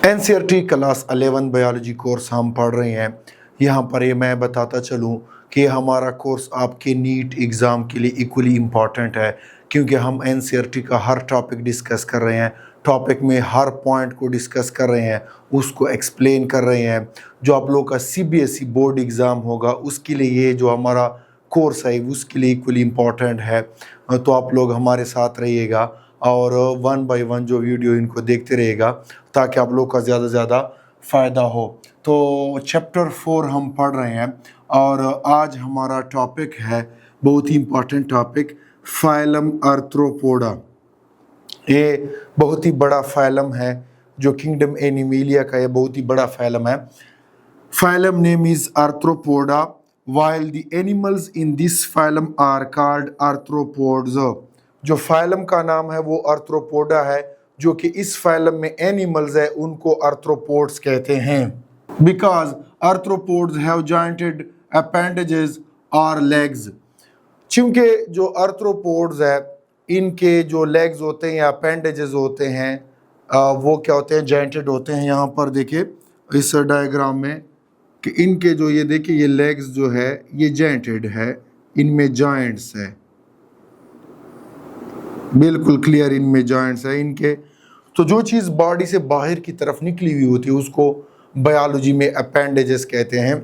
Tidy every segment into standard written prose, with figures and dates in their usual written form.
NCERT class 11 biology course हम पढ़ रहे हैं। यहाँ पर ये मैं बताता चलूँ कि हमारा कोर्स आपके नीट एग्ज़ाम के लिए इक्वली इम्पॉर्टेंट है, क्योंकि हम एनसीईआरटी का हर टॉपिक डिस्कस कर रहे हैं। टॉपिक में हर पॉइंट को डिस्कस कर रहे हैं, उसको एक्सप्लेन कर रहे हैं। जो आप लोगों का सीबीएसई बोर्ड एग्ज़ाम होगा उसके लिए ये जो हमारा कोर्स है उसके लिए इक्वली इम्पॉर्टेंट है। तो आप लोग हमारे साथ रहिएगा और वन बाय वन जो वीडियो इनको देखते रहिएगा ताकि आप लोग का ज़्यादा से ज़्यादा फ़ायदा हो। तो चैप्टर 4 हम पढ़ रहे हैं और आज हमारा टॉपिक है बहुत ही इम्पॉर्टेंट टॉपिक, फाइलम आर्थ्रोपोडा। ये बहुत ही बड़ा फाइलम है जो किंगडम एनिमेलिया का, ये बहुत ही बड़ा फाइलम है। Phylum name is Arthropoda, while the animals in this phylum are called arthropods. जो फाइलम का नाम है वो आर्थ्रोपोडा है, जो कि इस फाइलम में एनिमल्स है उनको आर्थ्रोपोड्स कहते हैं। Because arthropods have jointed appendages or legs. चूंकि जो आर्थ्रोपोड्स है इनके जो लेग्स होते हैं या अपेंडेजेस होते हैं वो क्या होते हैं, जॉइंटेड होते हैं। यहाँ पर देखिए इस डायग्राम में कि इनके जो ये देखिए ये लेग्स जो है ये जॉइंटेड है, इनमें जॉइंट्स है, बिल्कुल क्लियर इनमें जॉइंट्स है इनके। तो जो चीज़ बॉडी से बाहर की तरफ निकली हुई होती है उसको बायोलॉजी में अपेंडेजेस कहते हैं।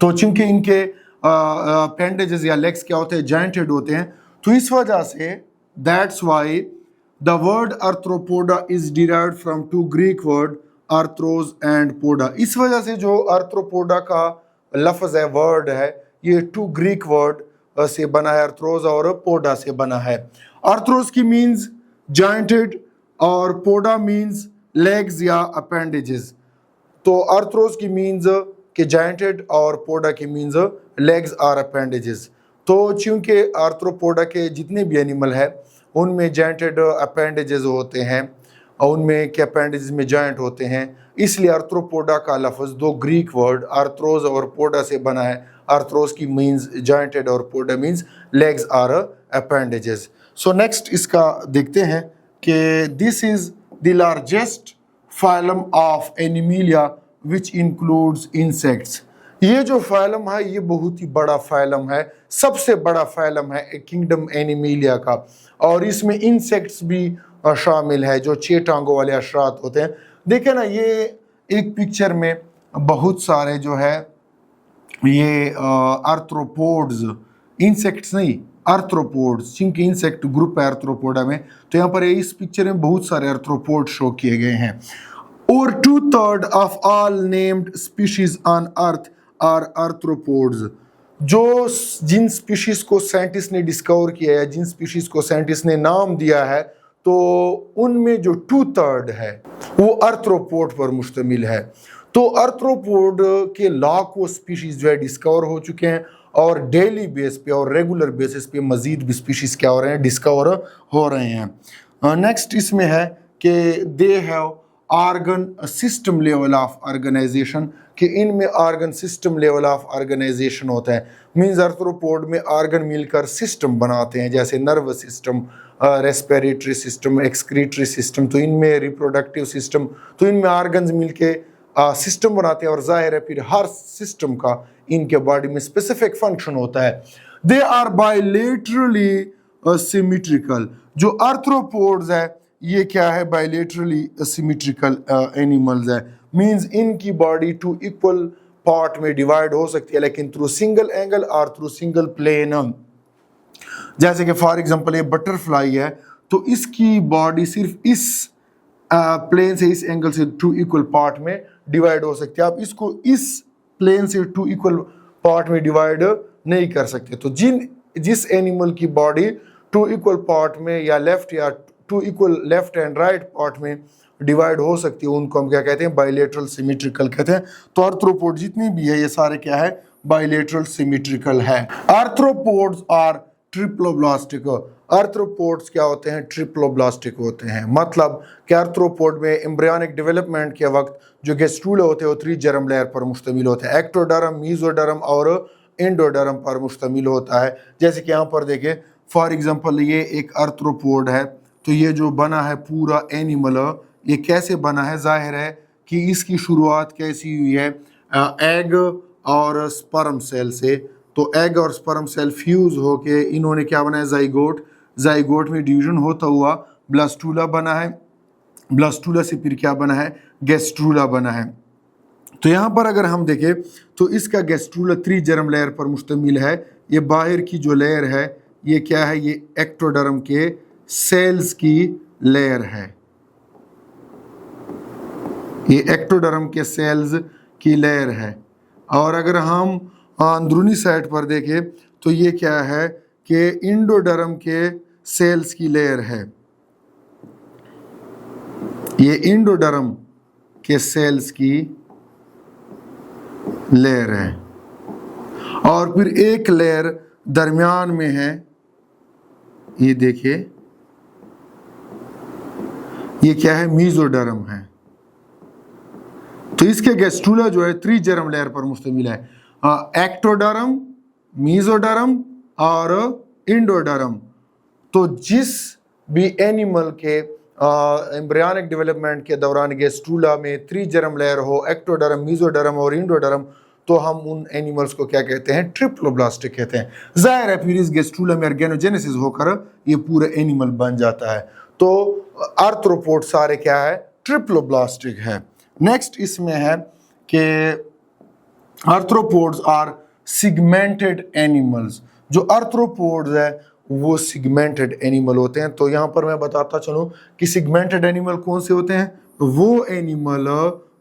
तो चूंकि इनके अपेंडेजेस या लेग्स क्या होते हैं, जॉइंटेड होते हैं, तो इस वजह से that's why the word arthropoda is derived from two Greek word arthros and poda. इस वजह से जो आर्थ्रोपोडा का लफ्ज़ है, वर्ड है, ये टू ग्रीक वर्ड से बना है, आर्थ्रोज और पोडा से बना है। आर्थ्रोज की मीन्स जॉइंटेड और पोडा मीन्स लेग्स या अपेंडेजेस। तो आर्थ्रोज की मीन्स के जॉइंटेड और पोडा की मीन्स लेग्स और अपेंडेजेस। तो चूंकि आर्थ्रोपोडा के जितने भी एनिमल है उनमें जॉइंटेड अपेंडेजेस होते हैं और उनमें के अपेंडेजेस में जॉइंट होते हैं, इसलिए आर्थ्रोपोडा का लफ्ज़ दो ग्रीक वर्ड आर्थ्रोज और पोडा से बना है। आर्थ्रोज की मीन्स जॉइंटेड और पोडा मीन्स लेग्स और अपेंडेजेस। सो नेक्स्ट इसका देखते हैं कि this is the largest phylum of animalia which includes insects. ये जो फाइलम है ये बहुत ही बड़ा फाइलम है, सबसे बड़ा फाइलम है किंगडम एनिमेलिया का, और इसमें इंसेक्ट्स भी शामिल है जो 6 टांगों वाले अशरात होते हैं। देखें ना, ये एक पिक्चर में बहुत सारे जो है ये आर्थ्रोपोड्स, इंसेक्ट्स नहीं आर्थ्रोपोड्स, क्योंकि इंसेक्ट ग्रुप है आर्थ्रोपोडा में, तो यहाँ पर इस पिक्चर में बहुत सारे आर्थ्रोपोड शो किए गए हैं। और 2/3 of all named species on earth are arthropods. जो जिन स्पीशीज को साइंटिस्ट ने डिस्कवर किया है, जिन स्पीशीज को साइंटिस्ट ने नाम दिया है, तो उनमें जो 2/3 है वो आर्थ्रोपोड पर मुश्तमिल है। तो आर्थ्रोपोड के लाखों स्पीशीज जो है डिस्कवर हो चुके हैं और डेली बेस पे और रेगुलर बेसिस पे मजीद भी स्पीशीज क्या हो रहे हैं, डिस्कवर हो रहे हैं। नेक्स्ट इसमें है कि they have organ system level of organisation, कि इनमें organ system level of organisation होता है। मीन्स आर्थ्रोपोड में ऑर्गन मिलकर सिस्टम बनाते हैं, जैसे nervous system, respiratory system, excretory system, तो इनमें रिप्रोडक्टिव सिस्टम, तो इनमें ऑर्गन्स मिलके सिस्टम बनाते हैं। और जाहिर है फिर हर सिस्टम का इनके बॉडी में स्पेसिफिक फंक्शन होता है। They are bilaterally symmetrical. जो आर्थ्रोपोड्स है ये क्या है, बायलेटरली सिमेट्रिकल एनिमल्स है। मीन्स इनकी बॉडी 2 इक्वल पार्ट में डिवाइड हो सकती है, लेकिन थ्रू सिंगल एंगल और थ्रू सिंगल प्लेन। जैसे कि फॉर एग्जांपल ये बटरफ्लाई है, तो इसकी बॉडी सिर्फ इस प्लेन से, इस एंगल से 2 इक्वल पार्ट में डिवाइड हो सकती है। आप इसको इस प्लेन से 2 इक्वल पार्ट में डिवाइड नहीं कर सकते। तो जिस एनिमल की बॉडी 2 इक्वल पार्ट में या लेफ्ट या 2 equal left and right part में डिवाइड हो सकती है, उनको हम क्या कहते हैं, बायलेटरल सिमेट्रिकल कहते हैं। तो आर्थ्रोपोड जितनी भी है ये सारे क्या है, बायलेटरल सिमेट्रिकल है। Arthropods are triploblastic. आर्थ्रोपोड्स क्या होते हैं, ट्रिप्लोब्लास्टिक होते हैं। मतलब कि आर्थ्रोपोड में एम्ब्रियोनिक डेवलपमेंट के वक्त जो गेस्ट्रूल होते हैं वो 3 जर्म लेयर पर मुश्तमिल होते हैं, एक्टोडर्म, मीजोडर्म और एंडोडर्म पर मुश्तमिल होता है। जैसे कि यहाँ पर देखें फॉर एग्जांपल ये एक आर्थ्रोपोड है, तो ये जो बना है पूरा एनिमल ये कैसे बना है? जाहिर है कि इसकी शुरुआत कैसी हुई है? एग और स्पर्म सेल से। तो एग और स्पर्म सेल फ्यूज होके इन्होंने क्या बनाया? जाइगोट। जाइगोट में डिवीजन होता हुआ ब्लास्टूला बना है। ब्लास्टूला से फिर क्या बना है? गैस्ट्रूला बना है। तो यहाँ पर अगर हम देखें तो इसका गैस्ट्रूला 3 जर्म लेयर पर मुश्तमिल है। ये बाहर की जो लेयर है ये क्या है? ये एक्टोडर्म के सेल्स की लेयर है। ये एक्टोडर्म के सेल्स की लेयर है। और अगर हम अंदरूनी साइड पर देखें तो ये क्या है कि इंडोडर्म के सेल्स की लेयर है। ये इंडोडर्म के सेल्स की लेयर है। और फिर एक लेयर दरमियान में है, ये देखिए, ये क्या है? मीजोडर्म है। तो इसके गैस्ट्रूला जो है 3 जर्म लेयर पर मुश्तमिल है। एक्टोडर्म, मीजोडर्म और इंडोडर्म। तो जिस भी एनिमल के एम्ब्रियोनिक डेवलपमेंट के दौरान गैस्ट्रूला में 3 जर्म लेयर हो, एक्टोडर्म, मीजोडर्म और इंडोडर्म, तो हम उन एनिमल्स को क्या कहते हैं? ट्रिप्लोब्लास्टिक कहते हैं। जाहिर है फिर इस गैस्ट्रूला में ऑर्गेनोजेनेसिस होकर ये पूरा एनिमल बन जाता है। तो आर्थ्रोपोड सारे क्या है? ट्रिप्लोब्लास्टिक है। नेक्स्ट इसमें है कि आर्थ्रोपोड्स आर सिगमेंटेड एनिमल्स। जो आर्थ्रोपोड्स है वो सिगमेंटेड एनिमल होते हैं। तो यहाँ पर मैं बताता चलूँ कि सिगमेंटेड एनिमल कौन से होते हैं? वो एनिमल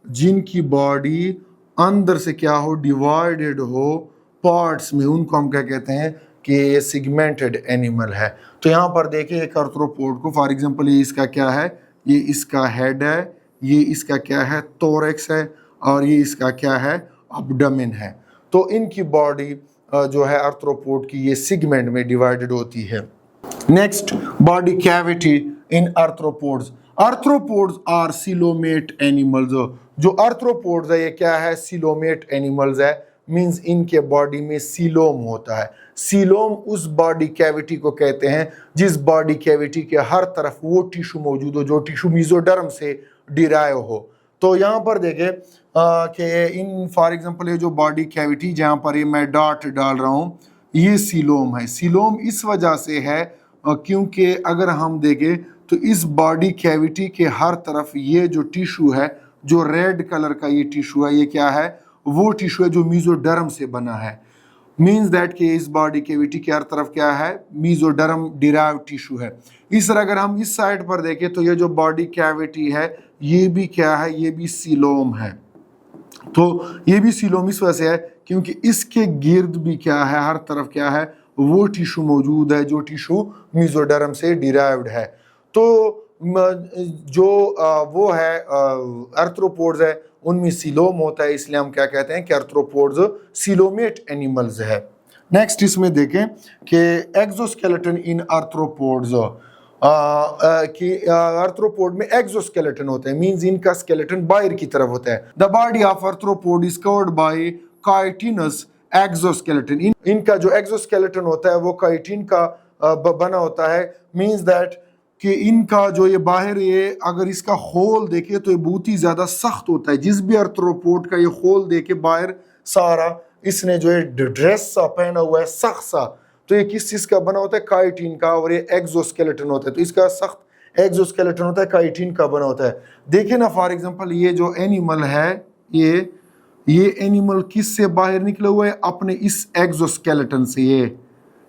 जिनकी बॉडी अंदर से क्या हो? डिवाइडेड हो पार्ट्स में, उनको हम क्या कहते हैं? कि ये सिगमेंटेड एनिमल है। तो यहाँ पर देखिए एक आर्थ्रोपोड को, फॉर एग्जांपल ये इसका क्या है? ये इसका हेड है, ये इसका क्या है? थोरैक्स है, और ये इसका क्या है? एब्डोमेन है। तो इनकी बॉडी जो है आर्थ्रोपोड की, ये सिगमेंट में डिवाइडेड होती है। Next, body cavity in arthropods. Arthropods are coelomate animals. जो आर्थ्रोपोड्स है ये क्या है? सिलोमेट एनिमल्स है। मींस इनके बॉडी में सीलोम होता है। सीलोम उस बॉडी कैविटी को कहते हैं जिस बॉडी कैविटी के हर तरफ वो टिश्यू मौजूद हो जो टिश्यू मीजोडर्म से डिराइव हो। तो यहाँ पर देखें कि इन फॉर एग्जांपल ये जो बॉडी कैविटी जहाँ पर ये मैं डॉट डाल रहा हूँ, ये सीलोम है। सीलोम इस वजह से है क्योंकि अगर हम देखें तो इस बॉडी कैविटी के हर तरफ ये जो टिश्यू है, जो रेड कलर का ये टिश्यू है, ये क्या है? वो टिश्यू है जो मीजोडर्म से बना है। मीन्स दैट कि इस बॉडी कैविटी के हर तरफ क्या है? मीजोडर्म डिराइव टिश्यू है। इस तरह अगर हम इस साइड पर देखें तो ये जो बॉडी कैविटी है ये भी क्या है? ये भी सीलोम है। तो ये भी सीलोम इस वजह से है क्योंकि इसके गिर्द भी क्या है? हर तरफ क्या है? वो टिश्यू मौजूद है जो टिश्यू मीजोडर्म से डिराइव्ड है। तो जो वो है आर्थ्रोपोड्स है उनमें सीलोम होता है, इसलिए हम क्या कहते हैं कि आर्थ्रोपोड्स सीलोमेट एनिमल्स है। नेक्स्ट इसमें देखें कि एक्सोस्केलेटन इन आर्थ्रोपोड्स, कि आर्थ्रोपोड में एक्सोस्केलेटन होता है। मींस इनका स्केलेटन बाहर की तरफ होता है। The body of arthropod is covered by chitinous exoskeleton. इनका जो एक्सोस्केलेटन होता है वो काइटिन का बना होता है। मींस दैट कि इनका जो ये बाहर, ये अगर इसका होल देखे तो ये बहुत ही ज्यादा सख्त होता है। जिस भी आर्थ्रोपोड का ये होल देखे बाहर सारा, इसने जो है ड्रेस सा पहना हुआ है सख्त सा, तो ये किस चीज का बना होता है? काइटिन का। और ये एक्सोस्केलेटन होता है, तो इसका सख्त एक्सोस्केलेटन होता है, काइटिन का बना होता है। देखिए ना फॉर एग्जांपल ये जो एनिमल है, ये एनिमल किस से बाहर निकला हुआ है? अपने इस एक्सोस्केलेटन से। ये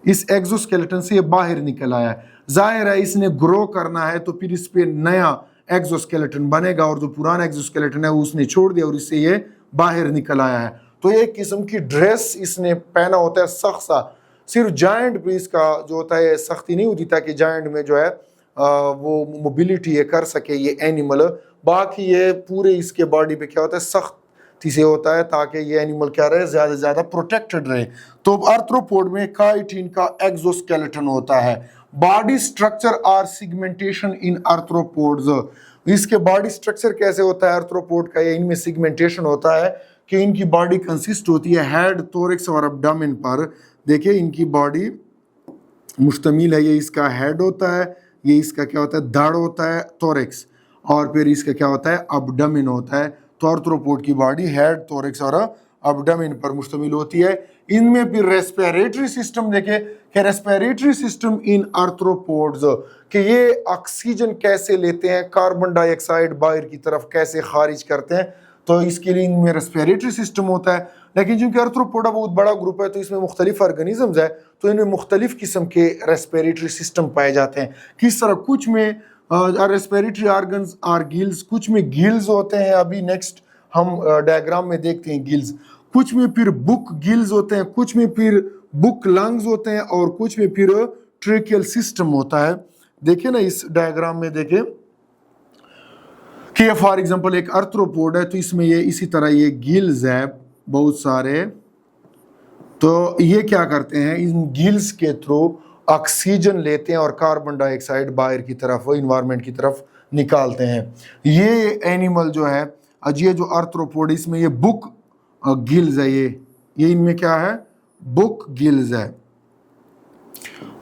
इस एक्सोस्केलेटन से ये बाहर निकल आया है। जाहिर है इसने ग्रो करना है तो फिर इस पे नया एक्सोस्केलेटन बनेगा, और जो पुराना एक्सोस्केलेटन है वो उसने छोड़ दिया और इससे ये बाहर निकल आया है। तो एक किस्म की ड्रेस इसने पहना होता है सख्त सा। सिर्फ जायंट पे इसका जो होता है सख्ती नहीं होती ताकि जायंट में जो है वो मोबिलिटी ये कर सके ये एनिमल। बाकी ये पूरे इसके बॉडी पे क्या होता है? सख्ती से होता है ताकि ये एनिमल क्या रहे? ज्यादा से ज्यादा प्रोटेक्टेड रहे। तो आर्थ्रोपोड में काइटिन का एक्सोस्केलेटन होता है। Body structure are segmentation in arthropods. इसके बॉडी स्ट्रक्चर कैसे होता है आर्थ्रोपोड का? ये इनमें सिगमेंटेशन होता है कि इनकी बॉडी कंसिस्ट होती है हेड, थोरैक्स और एब्डोमेन पर। देखिए इनकी बॉडी मुश्तमिल है, ये इसका हेड होता है, ये इसका क्या होता है? धड़ होता है, थोरैक्स, और फिर इसका क्या होता है, अब्डोमेन होता है। तो आर्थ्रोपोड की बॉडी हेड, थोरैक्स और अब्डोमेन पर मुश्तमिल होती है। इनमें फिर रेस्पिरेटरी सिस्टम देखे कि रेस्पिरेटरी सिस्टम इन आर्थ्रोपोड्स कि ये ऑक्सीजन कैसे लेते हैं, कार्बन डाइऑक्साइड बाहर की तरफ कैसे खारिज करते हैं, तो इसके लिए इनमें रेस्पिरेटरी सिस्टम होता है। लेकिन चूंकि आर्थ्रोपोडा बहुत बड़ा ग्रुप है तो इसमें मुख्तलिफ ऑर्गेनिजम्स है, तो इनमें मुख्तलिफ किस्म के रेस्पिरेटरी सिस्टम पाए जाते हैं। किस तरह, कुछ में रेस्पिरेटरी ऑर्गन्स आर गिल्स, कुछ में गिल्स होते हैं, अभी नेक्स्ट हम डायग्राम में देखते हैं गिल्स, कुछ में फिर बुक गिल्स होते हैं, कुछ में फिर बुक लंग्स होते हैं, और कुछ में फिर ट्रेकियल सिस्टम होता है। देखिए ना इस डायग्राम में देखें कि फॉर एग्जांपल एक आर्थ्रोपोड है, तो इसमें ये इसी तरह ये गिल्स है बहुत सारे। तो ये क्या करते हैं, इन गिल्स के थ्रू ऑक्सीजन लेते हैं और कार्बन डाइऑक्साइड बाहर की तरफ, इन्वायरमेंट की तरफ निकालते हैं। ये एनिमल जो है, ये जो आर्थ्रोपोड, इसमें ये बुक गिल्स है, ये इनमें क्या है, बुक गिल्स है।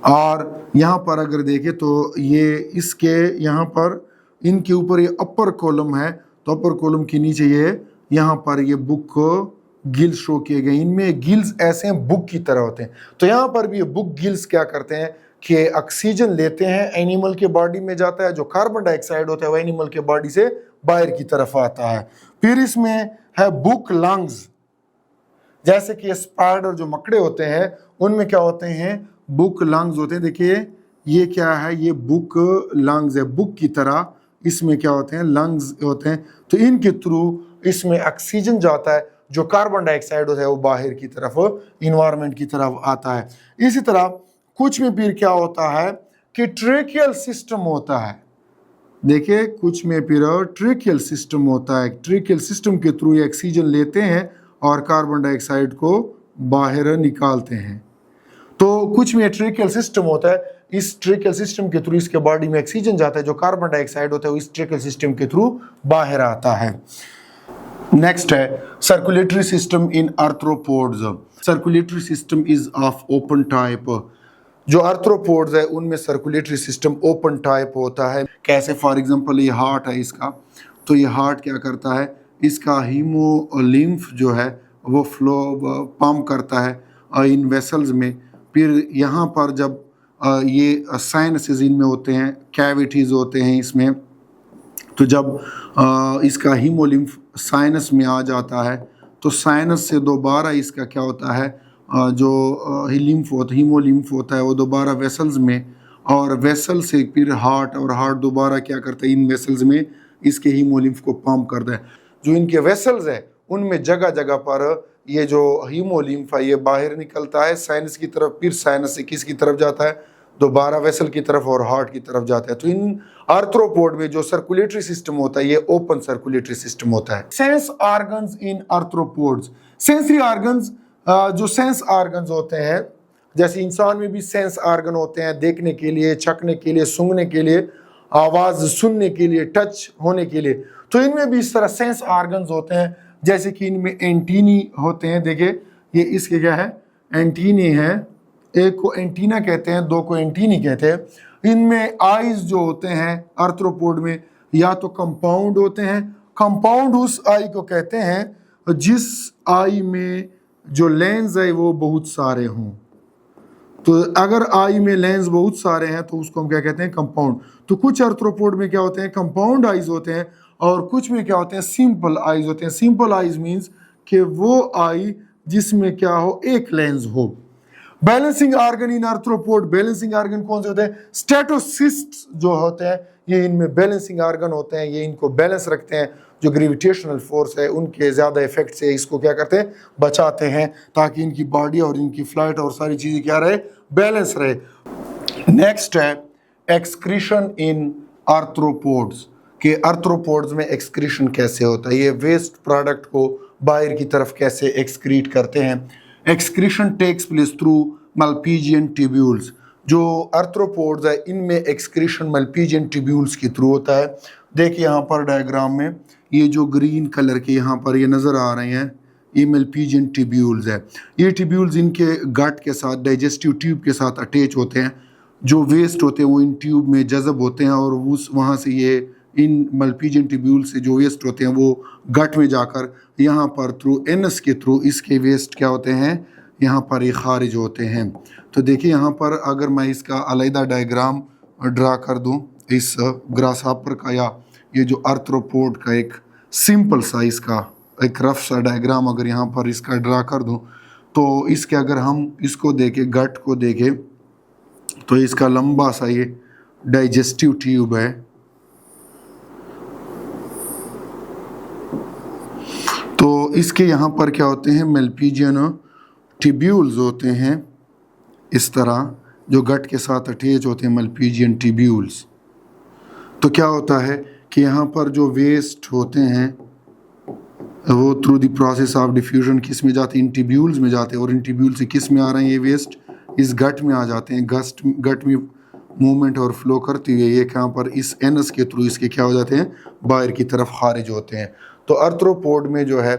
और यहाँ पर अगर देखें तो ये इसके यहाँ पर इनके ऊपर ये अपर कॉलम है, तो अपर कॉलम के नीचे ये यहाँ पर ये बुक गिल्स शो किए गए। इनमें गिल्स ऐसे हैं बुक की तरह होते हैं। तो यहाँ पर भी ये बुक गिल्स क्या करते हैं कि ऑक्सीजन लेते हैं, एनिमल के बॉडी में जाता है, जो कार्बन डाइऑक्साइड होता है वो एनिमल के बॉडी से बाहर की तरफ आता है। फिर इसमें है बुक लंग्स, जैसे कि स्पाइडर जो मकड़े होते हैं उनमें क्या होते हैं, बुक लंग्स होते हैं। देखिए ये क्या है, ये बुक लंग्स है, बुक की तरह इसमें क्या होते हैं, लंग्स होते हैं। तो इनके थ्रू इसमें ऑक्सीजन जाता है, जो कार्बन डाइऑक्साइड होता है वो बाहर की तरफ, इन्वायरमेंट की तरफ आता है। इसी तरह कुछ में फिर क्या होता है कि ट्रेकियल सिस्टम होता है। देखिए कुछ में फिर ट्रेकियल सिस्टम होता है, ट्रेकियल सिस्टम के थ्रू ये ऑक्सीजन लेते हैं और कार्बन डाइऑक्साइड को बाहर निकालते हैं। तो कुछ में ट्रेकियल सिस्टम होता है, इस ट्रेकियल सिस्टम के थ्रू इसके बॉडी में ऑक्सीजन जाता है, जो कार्बन डाइऑक्साइड होता है वो इस ट्रेकियल सिस्टम के थ्रू बाहर आता है। नेक्स्ट है circulatory system in arthropods. Circulatory system is of open type. जो आर्थ्रोपोड्स है उनमें सर्कुलेटरी सिस्टम ओपन टाइप होता है। कैसे, फॉर एग्जांपल ये हार्ट है इसका, तो ये हार्ट क्या करता है, इसका हीमोलिम्फ जो है वो फ्लो पंप करता है इन वेसल्स में। फिर यहाँ पर जब ये साइनसेस इनमें होते हैं, कैविटीज़ होते हैं इसमें, तो जब इसका हीमोलिम्फ साइनस में आ जाता है तो साइनस से दोबारा इसका क्या होता है, जो हीमोलिम्फ होता है वो दोबारा वेसल्स में, और वेसल से फिर हार्ट, और हार्ट दोबारा क्या करता है, इन वेसल्स में इसके हीमोलिम्फ को पंप करता है। जो इनके वेसल्स है उनमें जगह जगह पर ये जो हीमोलिम्फ है ये बाहर निकलता है साइनस की तरफ, फिर साइनस से किसकी तरफ जाता है, दोबारा वेसल की तरफ और हार्ट की तरफ जाता है। तो इन आर्थ्रोपोड में जो सर्कुलेटरी सिस्टम होता है ये ओपन सर्कुलेटरी सिस्टम होता है। Sense organs in arthropods. Sensory organs, जो सेंस ऑर्गन्स होते हैं, जैसे इंसान में भी सेंस ऑर्गन होते हैं, देखने के लिए, चखने के लिए, सूंघने के लिए, आवाज सुनने के लिए, टच होने के लिए। तो इनमें भी इस तरह सेंस ऑर्गन्स होते हैं, जैसे कि इनमें एंटीनी होते हैं। देखिए ये इसके क्या है, एंटीनी है, एक को एंटीना कहते हैं, दो को एंटीनी कहते हैं। इनमें आईज जो होते हैं आर्थ्रोपोड में या तो कंपाउंड होते हैं, कंपाउंड उस आई को कहते हैं जिस आई में जो लेंस है वो बहुत सारे हों। तो अगर आई में लेंस बहुत सारे हैं तो उसको हम क्या कहते हैं, कंपाउंड। तो कुछ आर्थ्रोपोड में क्या होते हैं, कंपाउंड आईज होते हैं, और कुछ में क्या होते हैं, सिंपल आईज होते हैं। सिंपल आईज मीन्स कि वो आई जिसमें क्या हो, एक लेंस हो। Balancing organ in arthropod. Balancing organ कौन से होते हैं, स्टेटोसिस्ट जो होते हैं ये इनमें बैलेंसिंग ऑर्गन होते हैं, ये इनको बैलेंस रखते हैं। जो ग्रेविटेशनल फोर्स है उनके ज़्यादा इफेक्ट से इसको क्या करते हैं, बचाते हैं, ताकि इनकी बॉडी और इनकी फ्लाइट और सारी चीज़ें क्या रहे, बैलेंस रहे। नेक्स्ट है एक्सक्रीशन इन आर्थ्रोपोड्स, कि आर्थ्रोपोड्स में एक्सक्रीशन कैसे होता है, ये वेस्ट प्रोडक्ट को बाहर की तरफ कैसे एक्सक्रीट करते हैं। Excretion takes place through Malpighian tubules. जो आर्थ्रोपोड्स है इनमें एक्सक्रीशन मल्पीजियन ट्यूब्यूल्स के थ्रू होता है। देखिए यहाँ पर डायग्राम में ये जो ग्रीन कलर के यहाँ पर ये नज़र आ रहे हैं, ये मल्पीजियन ट्यूब्यूल्स है। ये ट्यूब्यूल्स इनके गट के साथ, डाइजेस्टिव ट्यूब के साथ अटैच होते हैं। जो वेस्ट होते हैं वो इन ट्यूब में जज़ब होते हैं और उस वहाँ से ये इन मल्पीजियन ट्यूब्यूल से जो वेस्ट होते हैं वो गट में जाकर यहाँ पर थ्रू एनस के थ्रू इसके वेस्ट क्या होते हैं, यहाँ पर ये खारिज होते हैं। तो देखिए यहाँ पर अगर मैं इसका अलहदा डायग्राम ड्रा कर दूँ इस ग्रासहॉपर का, या ये जो आर्थ्रोपोड का एक सिंपल सा इसका एक रफ सा डायग्राम अगर यहाँ पर इसका ड्रा कर दूँ, तो इसके अगर हम इसको देखें, गट को देखें, तो इसका लंबा सा ये डाइजेस्टिव ट्यूब है। तो इसके यहाँ पर क्या होते हैं, मल्पीजियन ट्यूब्यूल्स होते हैं इस तरह, जो गट के साथ अटैच होते हैं मल्पीजियन ट्यूब्यूल्स। तो क्या होता है कि यहाँ पर जो वेस्ट होते हैं वो through the process of diffusion किस में जाते हैं, इन ट्यूब्यूल्स में जाते हैं, और इन ट्यूब्यूल से किस में आ रहे हैं, ये वेस्ट इस गट में आ जाते हैं। गट में मूवमेंट और फ्लो करते हुए ये यहाँ पर इस एनस के थ्रू इसके क्या हो जाते हैं, बाहर की तरफ खारिज होते हैं। तो आर्थ्रोपोड में जो है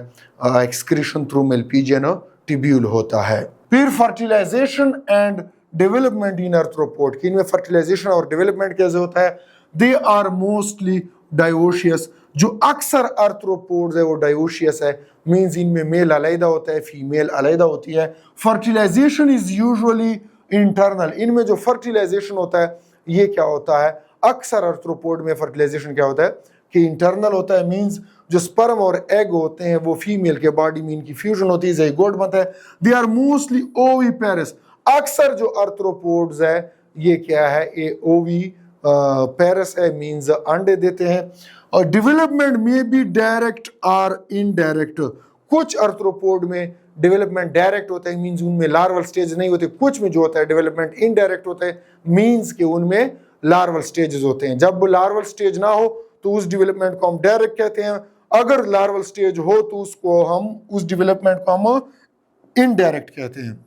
एक्सक्रीशन थ्रू मल्पीजियन ट्यूब्यूल होता है। फिर fertilisation and development in arthropod, कि इनमें फर्टिलाइजेशन और डेवलपमेंट कैसे होता है, दे आर मोस्टली डायोशियस। जो अक्सर आर्थ्रोपोड्स है वो डायोशियस है, मींस इनमें मेल अलहदा होता है, फीमेल अलहदा होती है। फर्टिलाइजेशन इज यूजुअली इंटरनल, इनमें जो फर्टिलाइजेशन होता है ये क्या होता है, अक्सर आर्थ्रोपोड में फर्टिलाइजेशन क्या होता है कि इंटरनल होता है, मींस जो स्पर्म और एग होते हैं वो फीमेल के बॉडी में इनकी फ्यूजन होती है, ज़ाइगोट बनता है। दे आर मोस्टली ओविपेरस, अक्सर जो आर्थ्रोपोड्स है ये क्या है, ये ओवी पेरस है, मींस अंडे देते हैं। और डेवलपमेंट में भी डायरेक्ट और इनडायरेक्ट, कुछ आर्थ्रोपोड में डेवलपमेंट डायरेक्ट होता है, मींस उनमें लार्वल स्टेज नहीं होते, कुछ में जो होता है डेवलपमेंट इनडायरेक्ट होता है, मींस के उनमें लार्वल स्टेजेस होते हैं। जब लार्वल स्टेज ना हो तो उस डेवलपमेंट को हम डायरेक्ट कहते हैं, अगर लार्वल स्टेज हो तो उसको हम उस डेवलपमेंट को हम इनडायरेक्ट कहते हैं।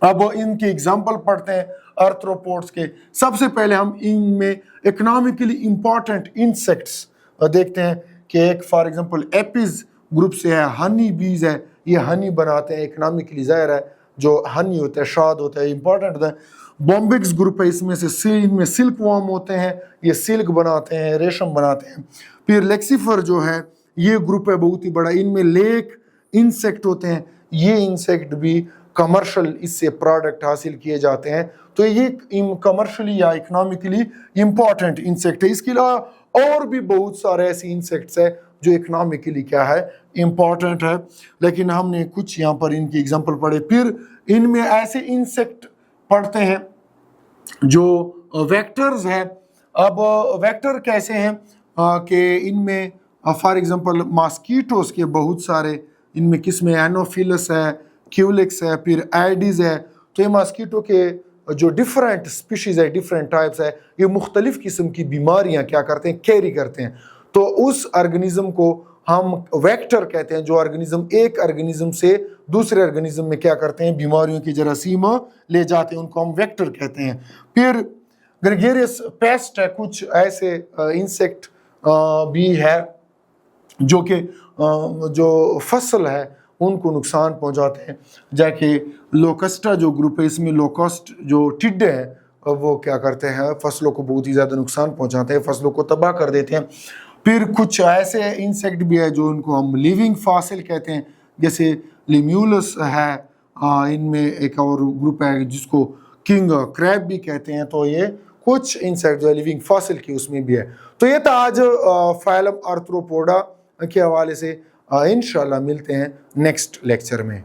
अब इनके एग्जाम्पल पढ़ते हैं आर्थ्रोपोड्स के। सबसे पहले हम इनमें इकोनॉमिकली इंपॉर्टेंट इंसेक्ट्स देखते हैं कि एक फॉर एग्जांपल एपिस ग्रुप से है, हनी बीज है, ये हनी बनाते हैं, इकोनॉमिकली जाहिर है जो हनी होता है, शाद होता है, इंपॉर्टेंट होता है। बॉम्बिक्स ग्रुप है, इसमें से इनमें सिल्क वॉर्म होते हैं, ये सिल्क बनाते हैं, रेशम बनाते हैं। फिर लेक्सिफर जो है ये ग्रुप है बहुत ही बड़ा, इनमें लेक इंसेक्ट होते हैं, ये इंसेक्ट भी कमर्शियल इससे प्रोडक्ट हासिल किए जाते हैं। तो ये कमर्शियली या इकोनॉमिकली इंपॉर्टेंट इंसेक्ट है। इसके अलावा और भी बहुत सारे ऐसे इंसेक्ट्स है जो इकोनॉमिकली क्या है, इंपॉर्टेंट है, लेकिन हमने कुछ यहाँ पर इनकी एग्जांपल पढ़े। फिर इनमें ऐसे इंसेक्ट पढ़ते हैं जो वेक्टर्स हैं। अब वेक्टर कैसे हैं कि इनमें फॉर एग्जांपल मॉस्किटोस के बहुत सारे इनमें किस्में, एनोफिलस है, क्यूलिक्स है, फिर एडिस है। तो ये मॉस्किटो के जो डिफरेंट स्पीशीज है, डिफरेंट टाइप्स है, ये मुख्तलिफ किस्म की बीमारियां क्या करते हैं, कैरी करते हैं। तो उस ऑर्गेनिज्म को हम वेक्टर कहते हैं, जो ऑर्गेनिज्म एक ऑर्गेनिज्म से दूसरे ऑर्गेनिज्म में क्या करते हैं, बीमारियों की जरासीम ले जाते हैं, उनको हम वेक्टर कहते हैं। फिर ग्रेगेरियस पेस्ट है, कुछ ऐसे इंसेक्ट भी है जो कि जो फसल है उनको नुकसान पहुंचाते हैं। जाके लोकस्टा जो ग्रुप है, इसमें लोकस्ट जो टिड्डे हैं वो क्या करते हैं, फसलों को बहुत ही ज़्यादा नुकसान पहुंचाते हैं, फसलों को तबाह कर देते हैं। फिर कुछ ऐसे इंसेक्ट भी है जो उनको हम लिविंग फॉसिल कहते हैं, जैसे लिम्यूलस है, इनमें एक और ग्रुप है जिसको किंग क्रैब भी कहते हैं। तो ये कुछ इंसेक्ट जो है लिविंग फॉसिल की उसमें भी है। तो ये था आज फाइलम आर्थ्रोपोडा के हवाले से। इंशाल्लाह मिलते हैं नेक्स्ट लेक्चर में।